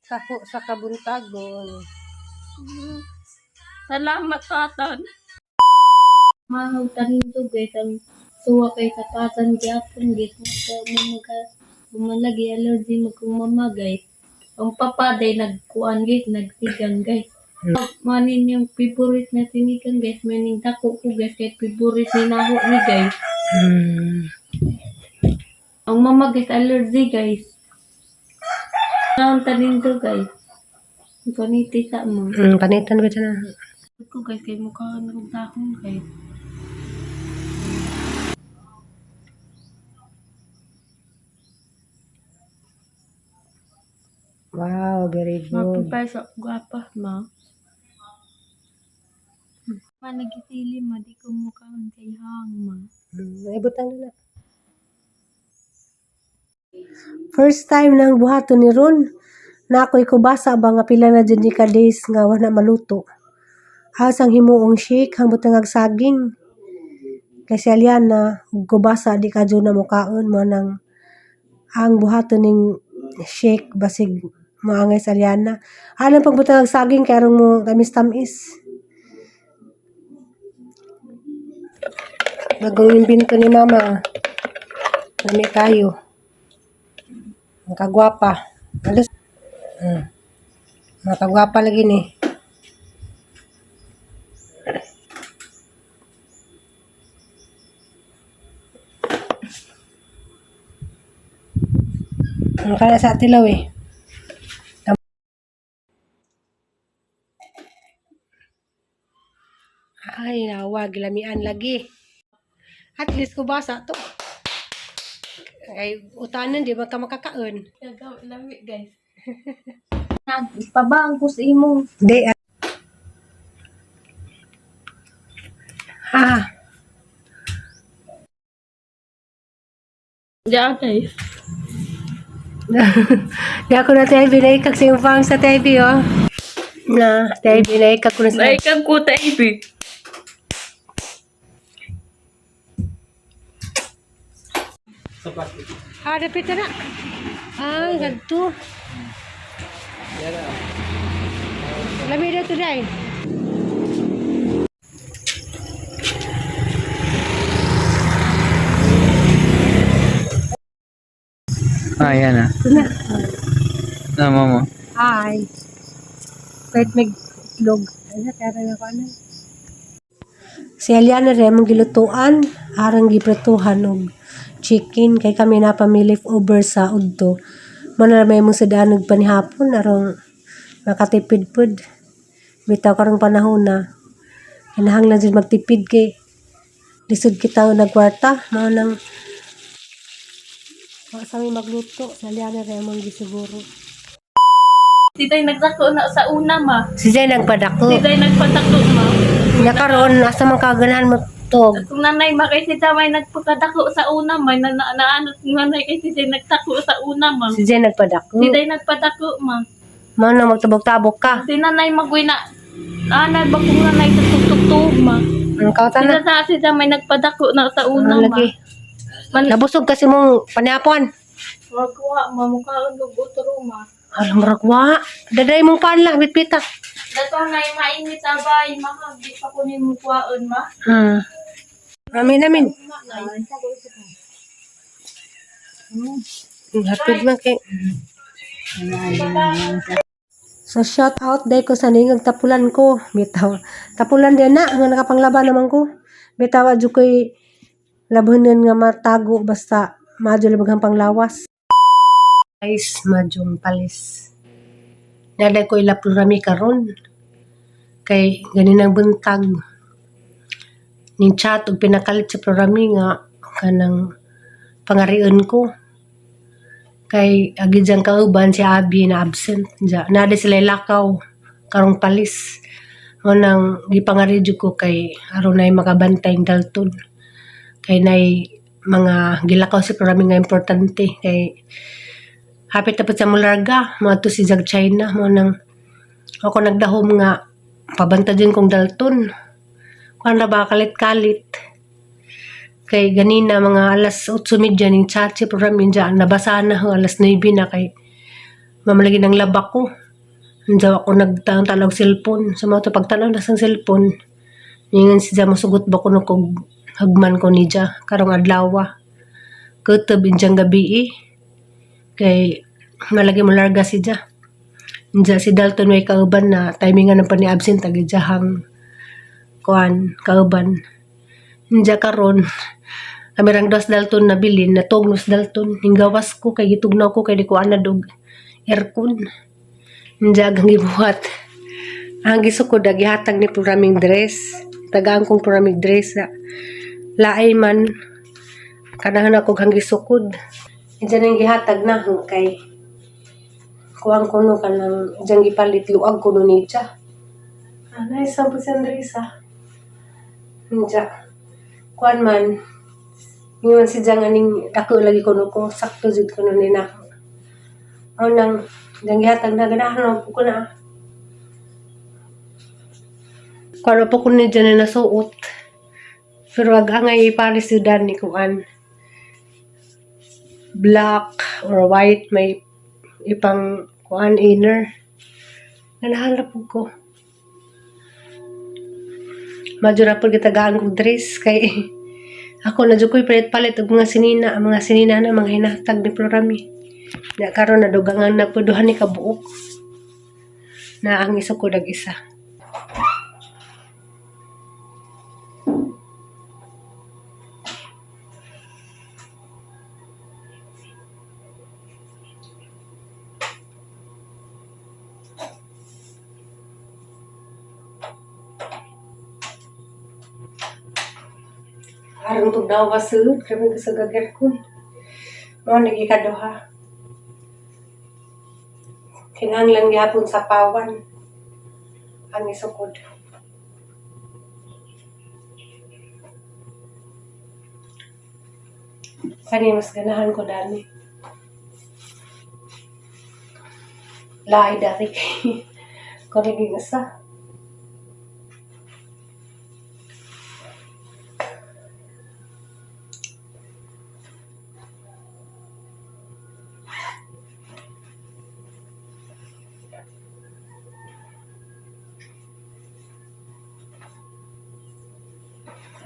sa kabuntagon. Salamat, Tatan. Mahal tanin to guys. Ang suwa kay katatan gyapon guys. Bumalagi allergy magkumama guys. Ang papaday nagkuan guys, nagsigang guys. Manin yung favorite na sinigang guys. Maning dako ko guys kay favorite ni naho ni guys. Ang mama guys allergy guys. Naon tanin to guys. Kaniti sa mo. Panitan ba na? Ko guys kay mukha ng dahon guys. Wow, very good. Mapipay sa gwapa ma. Nagitili ma di ko mukha ang kay hang ma. Ay, butang na. First time nang buhaton ni Ron. Na ako'y kubasa ba nga pila na dyan ni days nga wala maluto. Asang himuong shake, hambot ang saging. Kasi alyan na kubasa di ka dyan na mukaon mo nang ang buhaton ning shake basig maangay sa alyan na. Alam pagbutang ang saging karong mo tamis-tamis. Bagong imbento ni mama. Nami kayo. Ang kagwapa. Alas. Makagwapa lagi ni. Ang kaya sa atilaw eh. Ay, nawa, gilamian lagi. At least kubasa to. Ay, utanan, di ba ka makakaon? Gagaw lami guys. Nagpabang ko sa imong. Di. Ha. Diyan guys. Di ako na tayo binaikag sa yung farm sa tayo, oh. Na, tayo binaikag ko na sa... Naikag ko taibi. Ha, dapit na. Ay, ganito. Lamig na ito dahil. Yan na. Ito na. Nama mo. Hi. Kahit may itlog. Ano, kaya na ko ano. Si Aliana rin, mong gilutuan, arang gipretuhan og chicken. Kay kami na pamilip over sa udto. Manamay mong sadanog panihapon, arang makatipid pod. Bitaw karong panahon na. Kinahanglan din magtipid kay lisod kita nagkwarta. Mao nang sa may magluto. Si Aliana rin, mong gisiguro. Si Day nagdako na sa una ma. Si Jay nagpadako. Si Day nagpadako ma. Nakaroon, nasa mga kaganahan mo to. Kung nanay ma kay si Damay nagpakadako sa una ma. Naano nanay kay si Day nagtako sa una ma. Si Jay nagpadako. Si Day nagpadako ma. Mao na magtabok-tabok ka. Si nanay magway na. Anay ba kung nanay sa tugtog ma. Ang kautan na. Si Damay nagpadako na sa una ma. Lagi. Nabusog kasi mong panihapon. Magkuha ma mukhaon og utro ma. Alam rakwa. Daday mong panla, bitpita. Dato na mainit abay ma. Di pa ko ni mukhaon ma. Amin, amin. Hatid man kay. So shout out day ko sa ningag tapulan ko. Bitaw. Tapulan din na nga nakapanglaban naman ko. Bitaw adyo ko'y labanan nga matago basta madyo labaghang panglawas. Guys, madyong palis. Naday ko ilaplurami karon. Kay ganinang buntag. Ning chat og pinakalit sa programi nga kanang pangarian ko. Kay agidjang kauban si Abi na absent. Nada sila lakaw karong palis. O nang gipangaridyo ko kay aron nay makabantay Dalton. Kay nay mga gilakaw si programi nga importante kay hapit tapos sa Mularga, mga to si Zag China, mo nang ako nagdahom nga pabanta din kong Dalton. Kung na ba kalit-kalit. Kay ganina mga alas 8:30 ning chat si program dyan, nabasa na alas 9 na kay Mamalagi ng labak ko. Andiyaw ako nagtalang cellphone. Sa mga pagtanaw na sa cellphone. Ngayon siya masugot ba ko no kog hagman ko ni Diya. Karong adlawa. Kutob injang gabi kay malagi mo larga si Diya. Diya si Dalton may kauban na timingan ng pani-absent agi Diyahang kuan kauban. Diya karon kami rang dos Dalton na bilin na tugnos Dalton hinggawas ko kay gitugnaw ko kay di ko ana dog aircon. Diya gang gibuhat. Ang gisukod gihatag ni programming dress. Tagaan kong programming dress sa laay man kanahan ako hang gisukod. Diyan ang gihatag na kay kuwang kuno ka ng diyang gipalit luag kuno ni Diya. Anay, sampo si Andresa. Diya. Kuwan man. Ngayon si Diya nga ning dako lagi kuno ko. Sakto jud kuno ni na. O nang diyang gihatag na ganahan ko na. Kuwan po kuno ni Diya na nasuot. Pero wag angay ipalis jud ni kuan. Black or white may ipang kuan inner. Ganahan po ko. Madyo na po gitagaan kong dress kay ako na dyan ko'y palit-palit og mga sinina na mga hinatag ni programi. Na karon na dugangan na po duhan ni kabuok. Na ang isa ko dag-isa. Aron to daw wasul, kami ko sa gagar ko. Mga nagikaduha. Kinanglan gyapon sa pawan. Ang isukod. Kani mas ganahan ko dani. Laay dari. Korigi gasa.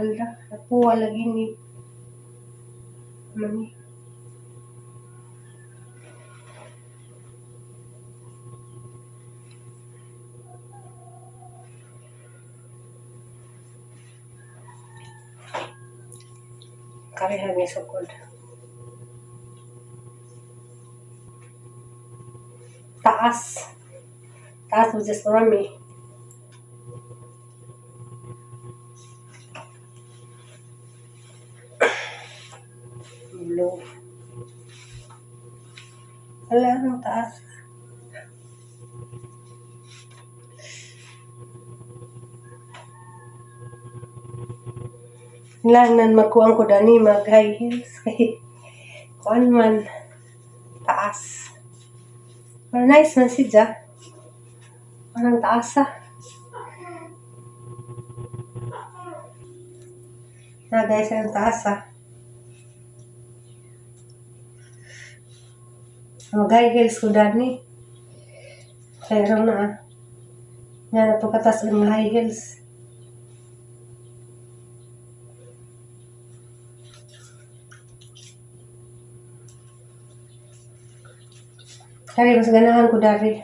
Hala, nakuha lagi ni Mami. Karihan ni sukod. Taas. Taas mo just Mami. Blue. Wala nang taas. Lanan magkuang ko dani mag high heels kay kuan man taas. Pero nice man si Diya. Parang taas Na guys, ang taas Mag high heels ko dani. Kaya raw na Nga na to katas ang high heels. Kaya mas ganahan ko dari.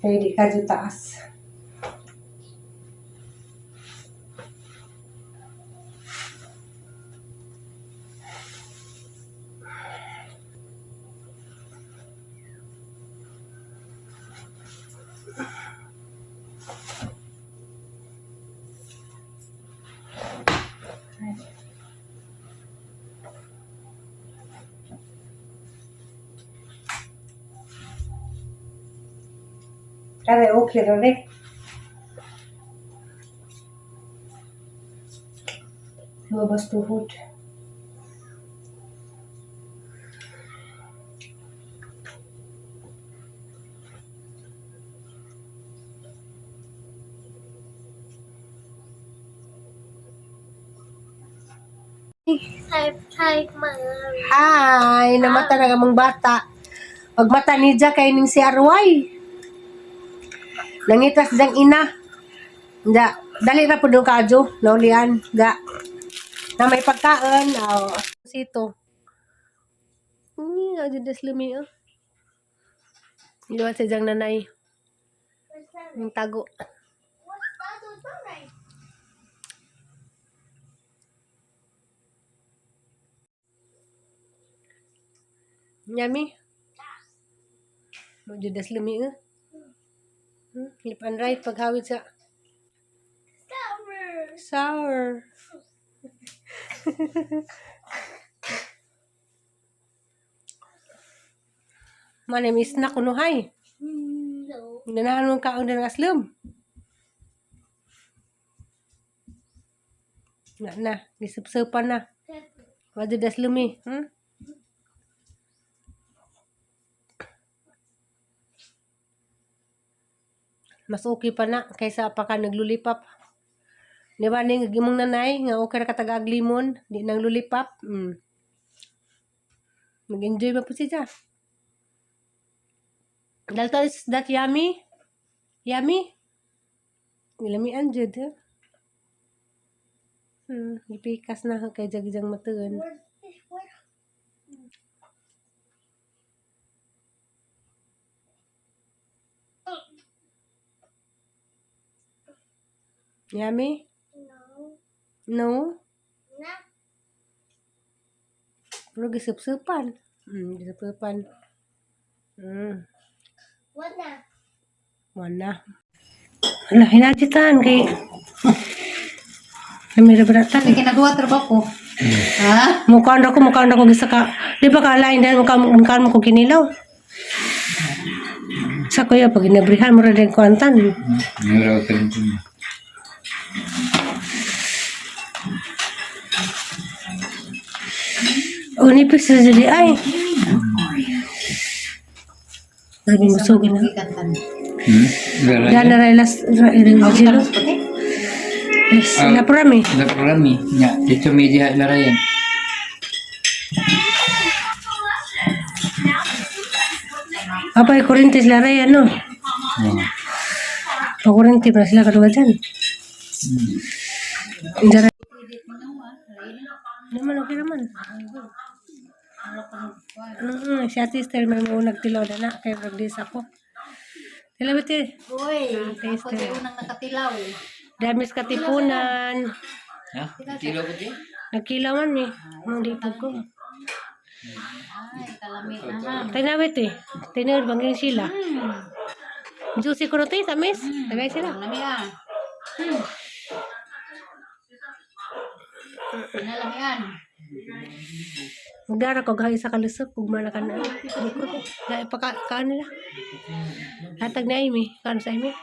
Kaya di ka dyan taas. Kaya okay na rin. Lumabas tuhod. Hi, Mom. Hi! Namata na kamong bata. Pag mata ni Jack kay ning si Arway. Nangitas dang ina. Da, dali ra pud kadyo, naulian. Da. Na may pagkaon, sito. Nga jud lumi oh. Iwan sa jang nanay. Yung tago. Yummy. Mo jud lumi oh. Lip and right paghawid sa sour. Manamis na kuno hay. No. Ganahan mong kaon ng aslam. Na, gisupsupan na. Wadi daslam eh. Mas okay pa na kaysa pa ka naglulipap. Di ba ning imong nanay nga okay ra katag limon, di nang lulipap. Mag-enjoy ba po siya? Dalto is that yummy? Yummy? Ilamian jud ha? Ipikas na kay jagjang matuon. Yummy? No? Pero gisup-supan. Gisup-supan. Mana? Ala, hinajitan kay Kamera beratan. Kasi kinagawa trabaho ko. Ha? Mukaan ako gisaka. Di ba kalain dahil mukaan mo ko kinilaw? Sa kuya pag inabrihan mo rin kuantan. Naraw ka rin po. Nipis na jadi ay. Sabi mo sugin na. Dan na relas jilo. Yes, naprami. Naprami. Ya, dito media larayan. Apa yung kurintis laray ano? Pag kurintis na sila kadua dyan. Jara. Naman, okay naman. Si Ate Esther may mo nagtilaw na na. Kaya nagdis ako. Tilaw ito. Uy, ako tayo unang nakatilaw. Damis katipunan. Ha? Tilo ko din? Nagkilawan eh. Ang lipag ko. Ay, kalamit na ha. Tinawit eh. Tinawit bangin sila. Juicy ko ito eh, tamis. Tagay sila. Kalamian. Kalamian. Magdara ko gahay sa kalusok. Pugmana ka na. Dahil pa kaan nila. Hatag na Amy. Kaan sa Amy.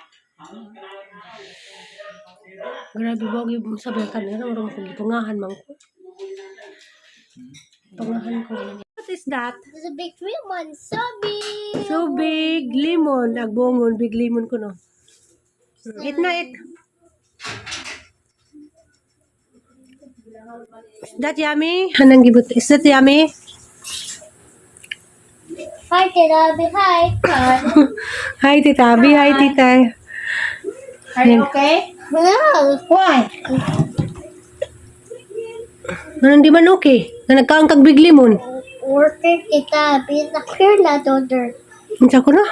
Grabe ba yung sabi ka nila. Marunong kong itungahan man ko. Tungahan ko. What is that? There's a big green one. So big. So big. Lemon. Agbongon. Big lemon ko no. Eat na eat. Is that yummy? Hanang gibut. Is that yummy? Hi, Tita. Hi. Hi, Tita Abby. Hi, Tita. Are you okay? No. Why? Anong di man okay? Na nagkaang kag big lemon. Worker, Tita. It's a pear nut order. Unsa ko na?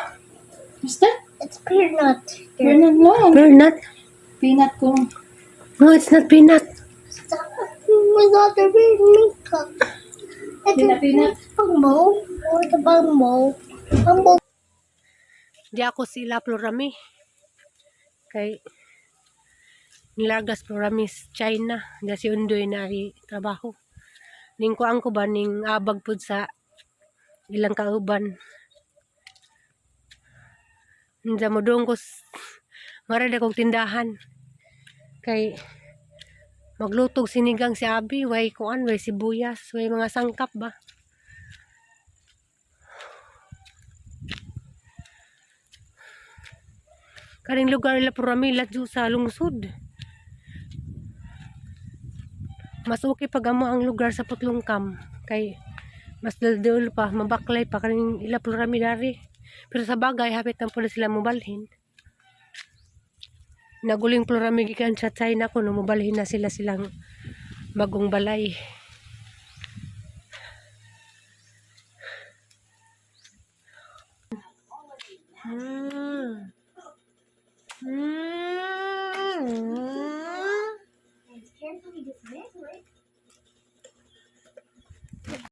What's that? It's pear nut. Pear nut lang. Peanut? Peanut ko. No, it's not peanut. It's not the real milk. It's peanut. Bangbo. Or the bangbo. Bangbo. Di ako sila Florami. Kay nilagas Floramis China. Di si Undoy na trabaho. Ning kuang ko ba ning abag pud sa ilang kauban. Nda mo dong ko marada kong tindahan. Kay maglutog sinigang si Abi, way kuan, way sibuyas, way mga sangkap ba. Kaning lugar nila Florami ladyo sa lungsod. Mas okay pag amo ang lugar sa Putlongkam kay Mas daldol pa, mabaklay pa kaning ila Floramidari. Pero sa bagay, hapit na pala sila mobalhin. Naguling Floramigikan sa China ko, no, mobalhin na sila silang bagong balay.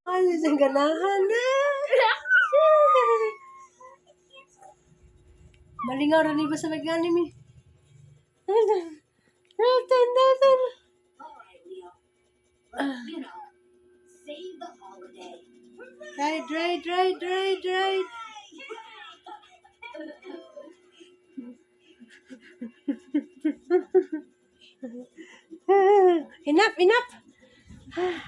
Ano siyang ganahan na? Malingaw rin iba sa magani mi. Dalton. Right. Enough.